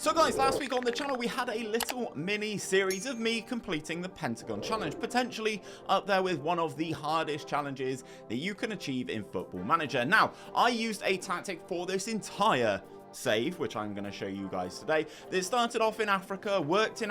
So guys, last week on the channel we had a little mini series of me completing the Pentagon challenge, potentially up there with one of the hardest challenges that you can achieve in Football Manager. Now, I used a tactic for this entire save, which I'm going to show you guys today. This started off in Africa, worked in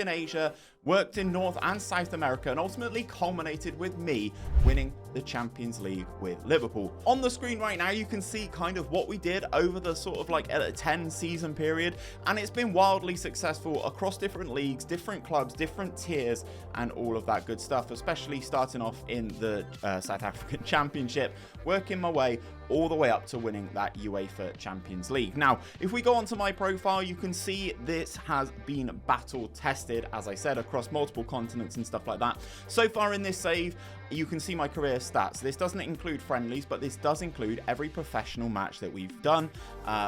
Asia, worked in North and South America, and ultimately culminated with me winning the Champions League with Liverpool. On the screen right now, you can see kind of what we did over the sort of like a 10 season period, and it's been wildly successful across different leagues, different clubs, different tiers, and all of that good stuff, especially starting off in the South African Championship, working my way all the way up to winning that UEFA Champions League. Now, if we go onto my profile, you can see this has been battle tested, as I said, across multiple continents and stuff like that. So far in this save, you can see my career stats. This doesn't include friendlies, but this does include every professional match that we've done.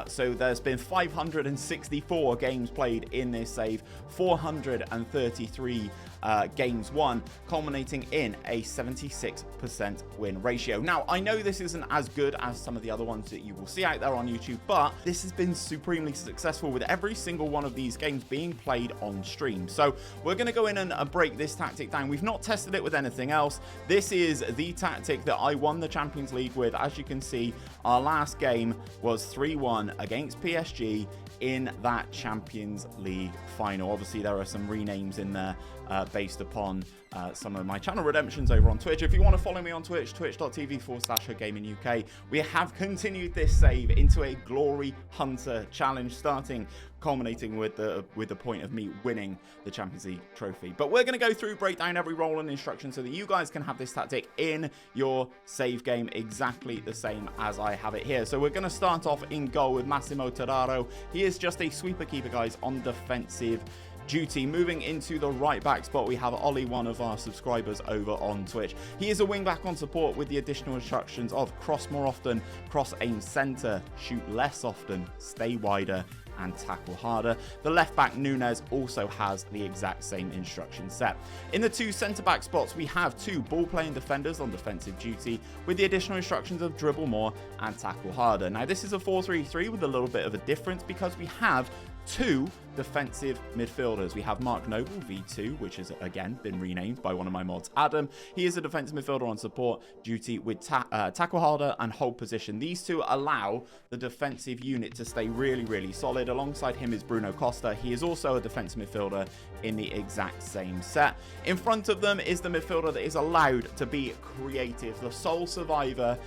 So there's been 564 games played in this save, 433 games won, culminating in a 76% win ratio. Now, I know this isn't as good as some of the other ones that you will see out there on YouTube, but this has been supremely successful with every single one of these games being played on stream. So we're going to go in and break this tactic down. We've not tested it with anything else. This is the tactic that I won the Champions League with. As you can see, our last game was 3-1 against PSG in that Champions League final. Obviously, there are some renames in there based upon some of my channel redemptions over on Twitch. If you want to follow me on Twitch, twitch.tv/HerGamingUK, we have continued this save into a Glory Hunter challenge, culminating with the point of me winning the Champions League trophy. But we're going to go through, break down every role and instruction so that you guys can have this tactic in your save game exactly the same as I have it here. So we're going to start off in goal with Massimo Tararo. He is just a sweeper keeper, guys, on defensive duty. Moving into the right back spot, we have Ollie, one of our subscribers over on Twitch. He is a wing back on support with the additional instructions of cross more often, cross aim center, shoot less often, stay wider, and tackle harder. The left back Nunes also has the exact same instruction set. In the two centre back spots, we have two ball playing defenders on defensive duty with the additional instructions of dribble more and tackle harder. Now, this is a 4-3-3 with a little bit of a difference because we have two defensive midfielders. We have Mark Noble, V2, which has again been renamed by one of my mods, Adam. He is a defensive midfielder on support duty with tackle harder and hold position. These two allow the defensive unit to stay really solid. Alongside him is Bruno Costa. He is also a defensive midfielder in the exact same set. In front of them is the midfielder that is allowed to be creative, the sole survivor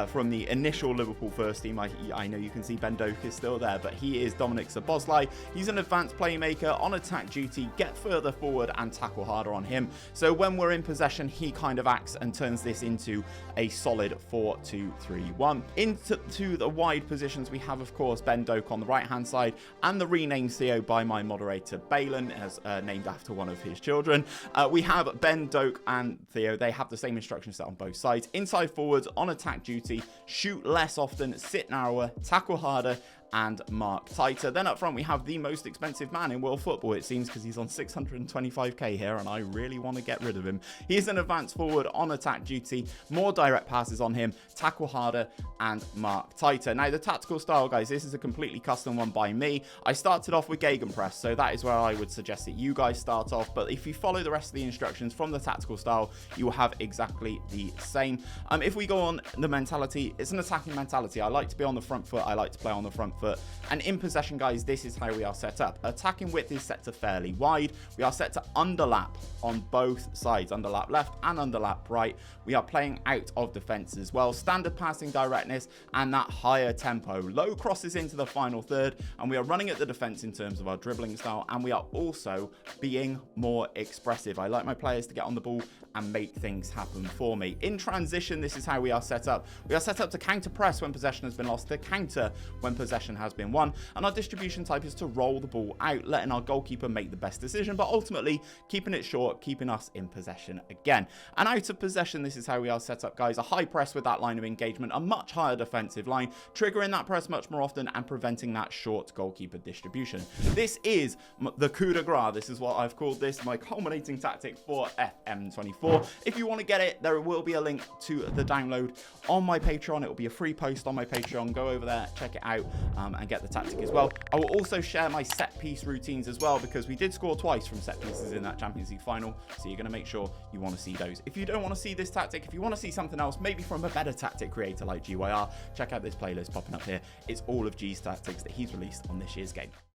from the initial Liverpool first team. I know you can see Ben Doak is still there, but he is Dominic Szoboszlai. He's an advanced playmaker on attack duty, get further forward and tackle harder on him. So when we're in possession, he kind of acts and turns this into a solid 4-2-3-1. Into the wide positions, we have, of course, Ben Doak on the right-hand side and the renamed Theo by my moderator, Balin, as named after one of his children. We have Ben Doak and Theo. They have the same instruction set on both sides. Inside forwards, on attack duty, shoot less often, sit narrower, tackle harder, and mark tighter. Then up front, we have the most expensive man in world football, it seems, because he's on 625k here, and I really want to get rid of him. He's an advanced forward on attack duty, more direct passes on him, tackle harder, and mark tighter. Now, the tactical style, guys, this is a completely custom one by me. I started off with Gegenpress, so that is where I would suggest that you guys start off, but if you follow the rest of the instructions from the tactical style, you will have exactly the same. If we go on the mentality, it's an attacking mentality. I like to be on the front foot. I like to play on the front foot. And in possession, guys, this is how we are set up. Attacking width is set to fairly wide. We are set to underlap on both sides, underlap left and underlap right. We are playing out of defense as well. Standard passing directness and that higher tempo. Low crosses into the final third, and we are running at the defense in terms of our dribbling style, and we are also being more expressive. I like my players to get on the ball and make things happen for me. In transition, this is how we are set up. We are set up to counter press when possession has been lost, to counter when possession has been won, and our distribution type is to roll the ball out, letting our goalkeeper make the best decision, but ultimately keeping it short, keeping us in possession again. And out of possession, this is how we are set up, guys. A high press with that line of engagement, a much higher defensive line, triggering that press much more often and preventing that short goalkeeper distribution. This is the coup de grace. This is what I've called this, my culminating tactic for FM24. If you want to get it, there will be a link to the download on my Patreon. It will be a free post on my Patreon. Go over there, check it out. and get the tactic as well. I will also share my set piece routines as well, because we did score twice from set pieces in that Champions League final, so you're going to make sure you want to see those. If you don't want to see this tactic, if you want to see something else, maybe from a better tactic creator like GYR, check out this playlist popping up here. It's all of G's tactics that he's released on this year's game.